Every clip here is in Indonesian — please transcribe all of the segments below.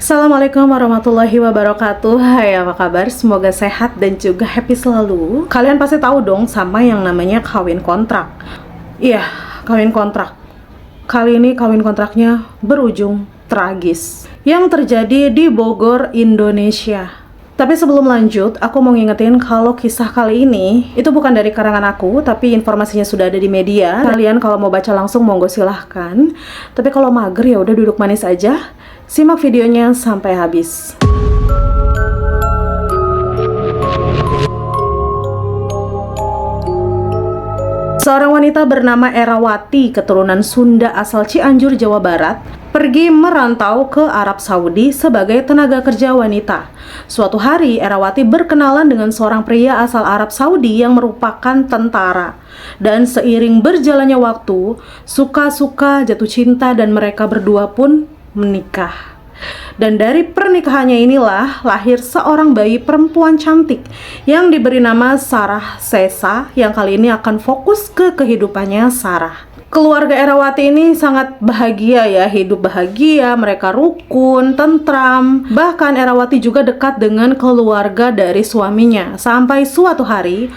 Assalamualaikum warahmatullahi wabarakatuh. Hai, apa kabar? Semoga sehat dan juga happy selalu. Kalian pasti tahu dong sama yang namanya kawin kontrak. Iya, kawin kontrak. Kali ini kawin kontraknya berujung tragis yang terjadi di Bogor, Indonesia. Tapi sebelum lanjut, aku mau ngingetin kalau kisah kali ini itu bukan dari karangan aku, tapi informasinya sudah ada di media. Kalian kalau mau baca langsung monggo silahkan. Tapi kalau mager ya udah duduk manis aja. Simak videonya sampai habis. Seorang wanita bernama Erawati, keturunan Sunda asal Cianjur, Jawa Barat, pergi merantau ke Arab Saudi sebagai tenaga kerja wanita. Suatu hari, Erawati berkenalan dengan seorang pria asal Arab Saudi yang merupakan tentara. Dan seiring berjalannya waktu, suka-suka jatuh cinta dan mereka berdua pun menikah. Dan dari pernikahannya inilah lahir seorang bayi perempuan cantik yang diberi nama Sarah Sesa, yang kali ini akan fokus ke kehidupannya Sarah. Keluarga Erawati ini sangat bahagia ya, hidup bahagia, mereka rukun, tentram. Bahkan Erawati juga dekat dengan keluarga dari suaminya. Sampai suatu hari,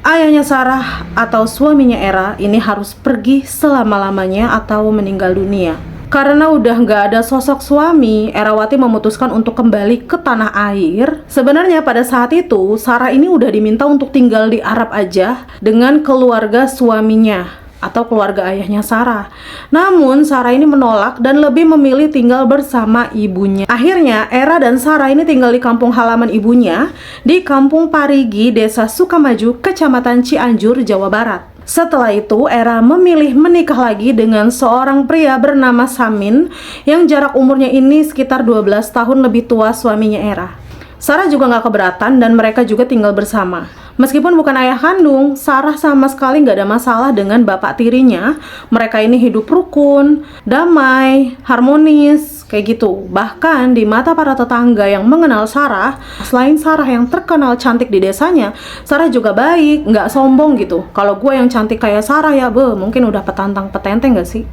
ayahnya Sarah atau suaminya Era ini harus pergi selama-lamanya atau meninggal dunia. Karena udah nggak ada sosok suami, Erawati memutuskan untuk kembali ke tanah air. Sebenarnya pada saat itu, Sarah ini udah diminta untuk tinggal di Arab aja dengan keluarga suaminya atau keluarga ayahnya Sarah. Namun Sarah ini menolak dan lebih memilih tinggal bersama ibunya. Akhirnya Era dan Sarah ini tinggal di kampung halaman ibunya di Kampung Parigi, Desa Sukamaju, Kecamatan Cianjur, Jawa Barat. Setelah itu, Era memilih menikah lagi dengan seorang pria bernama Samin yang jarak umurnya ini sekitar 12 tahun lebih tua suaminya Era. Sarah juga gak keberatan dan mereka juga tinggal bersama. Meskipun bukan ayah kandung, Sarah sama sekali gak ada masalah dengan bapak tirinya. Mereka ini hidup rukun, damai, harmonis, kayak gitu. Bahkan di mata para tetangga yang mengenal Sarah, selain Sarah yang terkenal cantik di desanya, Sarah juga baik, gak sombong gitu. Kalau gue yang cantik kayak Sarah ya, mungkin udah petantang petenteng gak sih?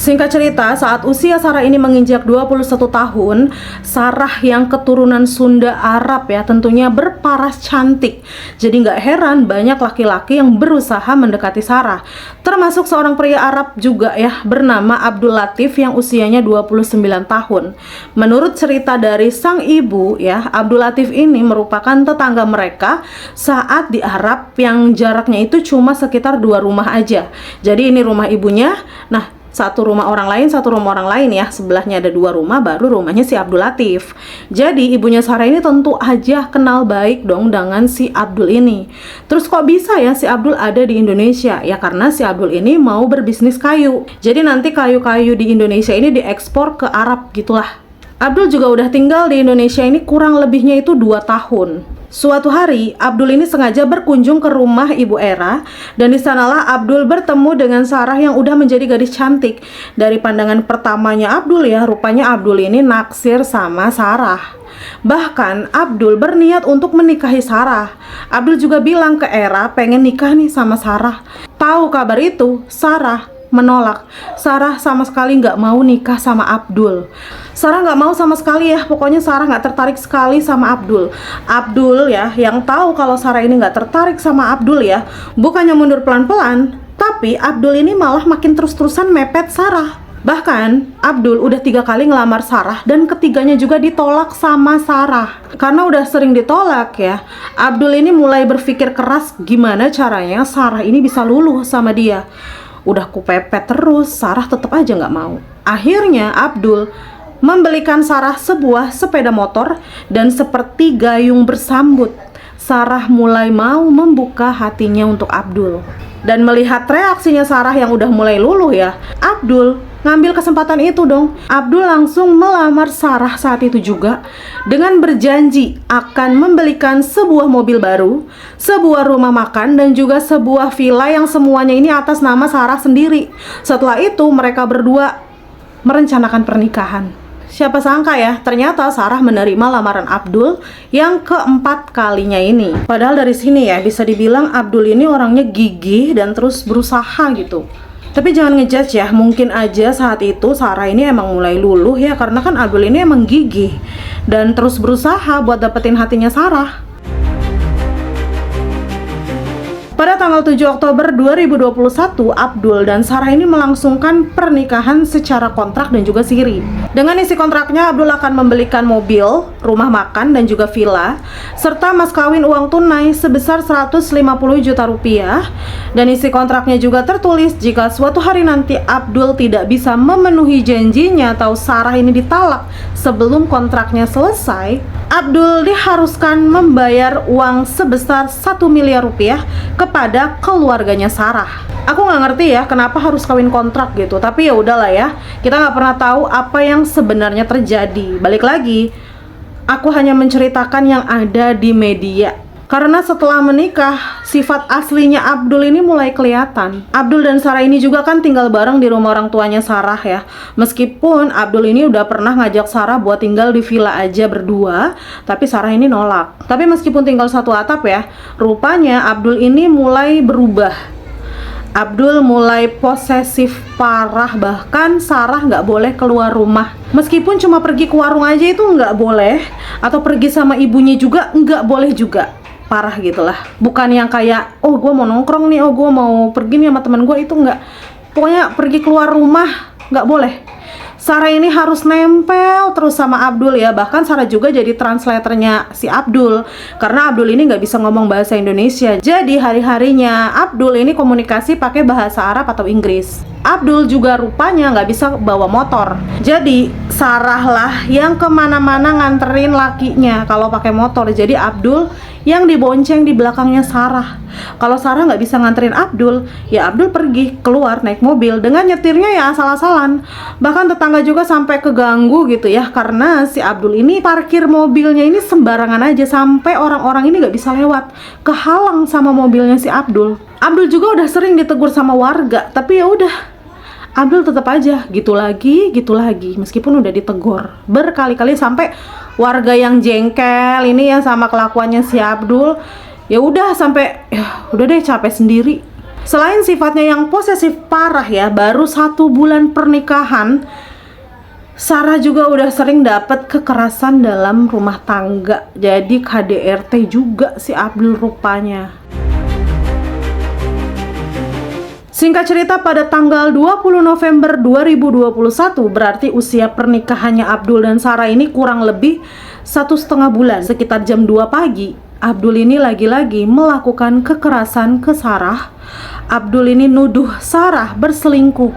Singkat cerita, saat usia Sarah ini menginjak 21 tahun, Sarah yang keturunan Sunda Arab ya tentunya berparas cantik. Jadi nggak heran banyak laki-laki yang berusaha mendekati Sarah. Termasuk seorang pria Arab juga ya bernama Abdul Latif yang usianya 29 tahun. Menurut cerita dari sang ibu ya, Abdul Latif ini merupakan tetangga mereka saat di Arab yang jaraknya itu cuma sekitar 2 rumah aja. Jadi ini rumah ibunya, nah satu rumah orang lain ya, sebelahnya ada 2 rumah, baru rumahnya si Abdul Latif. Jadi ibunya Sarah ini tentu aja kenal baik dong dengan si Abdul ini. Terus kok bisa ya si Abdul ada di Indonesia? Ya karena si Abdul ini mau berbisnis kayu. Jadi nanti kayu-kayu di Indonesia ini diekspor ke Arab gitulah. Abdul juga udah tinggal di Indonesia ini kurang lebihnya itu 2 tahun. Suatu hari, Abdul ini sengaja berkunjung ke rumah Ibu Era, dan di sanalah Abdul bertemu dengan Sarah yang udah menjadi gadis cantik. Dari pandangan pertamanya Abdul ya, rupanya Abdul ini naksir sama Sarah. Bahkan Abdul berniat untuk menikahi Sarah. Abdul juga bilang ke Era pengen nikah nih sama Sarah. Tahu kabar itu, Sarah menolak. Sarah sama sekali nggak mau nikah sama Abdul. Sarah nggak mau sama sekali ya, pokoknya Sarah nggak tertarik sekali sama Abdul. Abdul ya, yang tahu kalau Sarah ini nggak tertarik sama Abdul ya, bukannya mundur pelan-pelan, tapi Abdul ini malah makin terus-terusan mepet Sarah. Bahkan Abdul udah 3 kali ngelamar Sarah dan ketiganya juga ditolak sama Sarah. Karena udah sering ditolak ya, Abdul ini mulai berpikir keras gimana caranya Sarah ini bisa luluh sama dia. Udah kupepet terus, Sarah tetap aja nggak mau. Akhirnya Abdul membelikan Sarah sebuah sepeda motor dan seperti gayung bersambut, Sarah mulai mau membuka hatinya untuk Abdul. Dan melihat reaksinya Sarah yang udah mulai luluh ya, Abdul ngambil kesempatan itu dong. Abdul langsung melamar Sarah saat itu juga dengan berjanji akan membelikan sebuah mobil baru, sebuah rumah makan, dan juga sebuah villa yang semuanya ini atas nama Sarah sendiri. Setelah itu mereka berdua merencanakan pernikahan. Siapa sangka ya, ternyata Sarah menerima lamaran Abdul yang keempat kalinya ini. Padahal dari sini ya bisa dibilang Abdul ini orangnya gigih dan terus berusaha gitu. Tapi jangan ngejudge ya, mungkin aja saat itu Sarah ini emang mulai luluh ya, karena kan Abdul ini emang gigih dan terus berusaha buat dapetin hatinya Sarah. Pada tanggal 7 Oktober 2021, Abdul dan Sarah ini melangsungkan pernikahan secara kontrak dan juga siri. Dengan isi kontraknya, Abdul akan membelikan mobil, rumah makan, dan juga villa, serta mas kawin uang tunai sebesar 150 juta rupiah. Dan isi kontraknya juga tertulis jika suatu hari nanti Abdul tidak bisa memenuhi janjinya atau Sarah ini ditalak sebelum kontraknya selesai, Abdul diharuskan membayar uang sebesar 1 miliar rupiah kepada keluarganya Sarah. Aku nggak ngerti ya kenapa harus kawin kontrak gitu, tapi ya udahlah ya, kita nggak pernah tahu apa yang sebenarnya terjadi. Balik lagi, aku hanya menceritakan yang ada di media. Karena setelah menikah, sifat aslinya Abdul ini mulai kelihatan. Abdul dan Sarah ini juga kan tinggal bareng di rumah orang tuanya Sarah ya. Meskipun Abdul ini udah pernah ngajak Sarah buat tinggal di villa aja berdua, tapi Sarah ini nolak. Tapi meskipun tinggal satu atap ya, rupanya Abdul ini mulai berubah. Abdul mulai posesif parah, bahkan Sarah nggak boleh keluar rumah. Meskipun cuma pergi ke warung aja itu nggak boleh, atau pergi sama ibunya juga nggak boleh juga. Parah gitulah, bukan yang kayak oh gue mau nongkrong nih, oh gue mau pergi nih sama teman gue, itu nggak. Pokoknya pergi keluar rumah nggak boleh. Sarah ini harus nempel terus sama Abdul ya. Bahkan Sarah juga jadi translatornya si Abdul, karena Abdul ini nggak bisa ngomong bahasa Indonesia. Jadi hari-harinya Abdul ini komunikasi pakai bahasa Arab atau Inggris. Abdul juga rupanya nggak bisa bawa motor, jadi Sarah lah yang kemana-mana nganterin lakinya kalau pakai motor. Jadi Abdul yang dibonceng di belakangnya Sarah. Kalau Sarah nggak bisa nganterin Abdul, ya Abdul pergi keluar naik mobil dengan nyetirnya ya asal-asalan. Bahkan tetangga juga sampai keganggu gitu ya, karena si Abdul ini parkir mobilnya ini sembarangan aja, sampai orang-orang ini nggak bisa lewat, kehalang sama mobilnya si Abdul. Abdul juga udah sering ditegur sama warga, tapi ya udah, Abdul tetap aja gitu lagi, meskipun udah ditegur berkali-kali sampai warga yang jengkel ini ya sama kelakuannya si Abdul. Ya udah sampai ya udah deh capek sendiri. Selain sifatnya yang posesif parah ya, baru 1 bulan pernikahan Sarah juga udah sering dapet kekerasan dalam rumah tangga. Jadi KDRT juga si Abdul rupanya. Singkat cerita, pada tanggal 20 November 2021, berarti usia pernikahannya Abdul dan Sarah ini kurang lebih 1,5 bulan. Sekitar jam 2 pagi, Abdul ini lagi-lagi melakukan kekerasan ke Sarah. Abdul ini nuduh Sarah berselingkuh.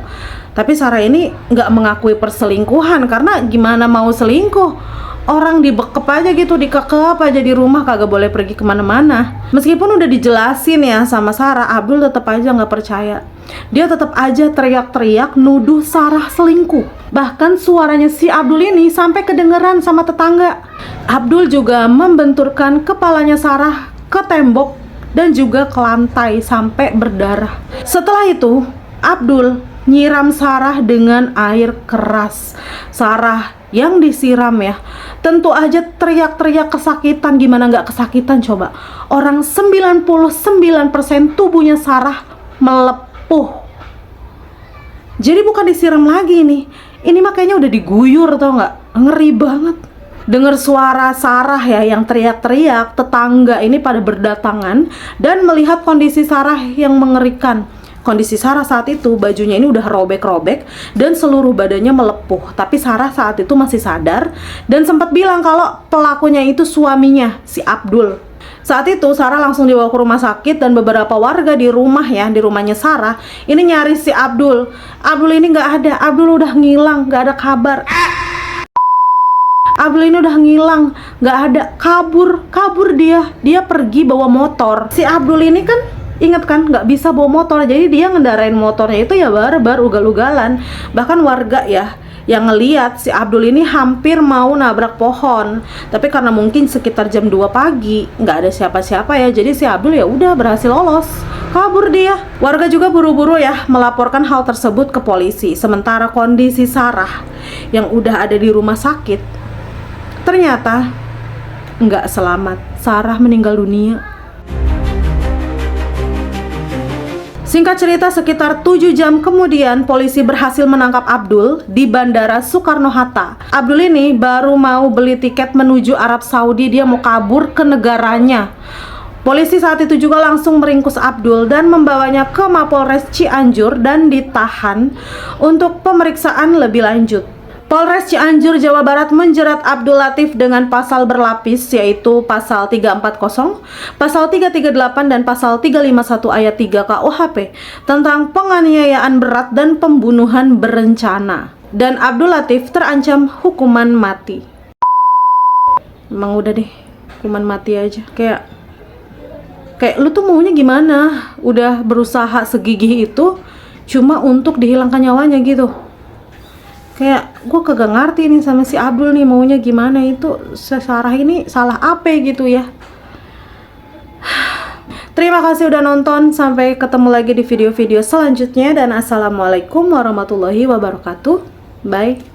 Tapi Sarah ini nggak mengakui perselingkuhan, karena gimana mau selingkuh? Orang dibekep aja gitu, dikekep aja di rumah, kagak boleh pergi kemana-mana. Meskipun udah dijelasin ya sama Sarah, Abdul tetap aja nggak percaya. Dia tetap aja teriak-teriak nuduh Sarah selingkuh. Bahkan suaranya si Abdul ini sampai kedengeran sama tetangga. Abdul juga membenturkan kepalanya Sarah ke tembok dan juga ke lantai sampai berdarah. Setelah itu, Abdul nyiram Sarah dengan air keras. Sarah yang disiram ya, tentu aja teriak-teriak kesakitan. Gimana nggak kesakitan coba? Orang 99% tubuhnya Sarah melepuh. Jadi bukan disiram lagi nih, ini makanya udah diguyur, tau nggak? Ngeri banget. Dengar suara Sarah ya yang teriak-teriak, tetangga ini pada berdatangan dan melihat kondisi Sarah yang mengerikan. Kondisi Sarah saat itu, bajunya ini udah robek-robek dan seluruh badannya melepuh. Tapi Sarah saat itu masih sadar dan sempat bilang kalau pelakunya itu suaminya, si Abdul. Saat itu Sarah langsung dibawa ke rumah sakit dan beberapa warga di rumah ya, di rumahnya Sarah ini nyari si Abdul. Abdul ini nggak ada, Abdul udah ngilang, nggak ada kabar. Abdul ini udah ngilang, nggak ada, kabur dia pergi bawa motor. Si Abdul ini kan ingat kan nggak bisa bawa motor, jadi dia ngendarain motornya itu ya barbar, ugal-ugalan. Bahkan warga ya yang ngeliat si Abdul ini hampir mau nabrak pohon, tapi karena mungkin sekitar jam 2 pagi nggak ada siapa-siapa ya, jadi si Abdul ya udah berhasil lolos, kabur dia. Warga juga buru-buru ya melaporkan hal tersebut ke polisi. Sementara kondisi Sarah yang udah ada di rumah sakit ternyata nggak selamat. Sarah meninggal dunia. Singkat cerita, sekitar 7 jam kemudian polisi berhasil menangkap Abdul di Bandara Soekarno-Hatta. Abdul ini baru mau beli tiket menuju Arab Saudi, dia mau kabur ke negaranya. Polisi saat itu juga langsung meringkus Abdul dan membawanya ke Mapolres Cianjur dan ditahan untuk pemeriksaan lebih lanjut. Polres Cianjur, Jawa Barat menjerat Abdul Latif dengan pasal berlapis, yaitu pasal 340, pasal 338, dan pasal 351 ayat 3 KUHP tentang penganiayaan berat dan pembunuhan berencana. Dan Abdul Latif terancam hukuman mati. Emang udah deh, hukuman mati aja. Kayak lu tuh maunya gimana? Udah berusaha segigih itu cuma untuk dihilangkan nyawanya gitu. Kayak gue kagak ngerti nih sama si Abdul nih maunya gimana, itu Sarah ini salah apa gitu ya. Terima kasih udah nonton, sampai ketemu lagi di video-video selanjutnya dan assalamualaikum warahmatullahi wabarakatuh. Bye.